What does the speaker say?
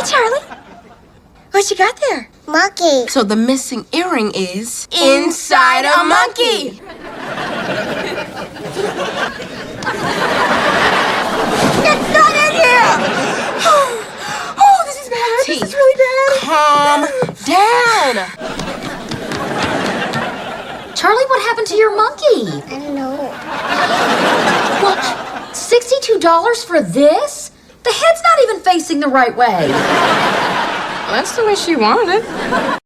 Charlie. What you got there? Monkey. So the missing earring is inside a monkey. It's not in here! Oh, this is bad. T, This is really bad. calm down. Charlie, what happened to your monkey? I don't know. What? $62 for this? The head's not even facing the right way. That's the way she wanted it.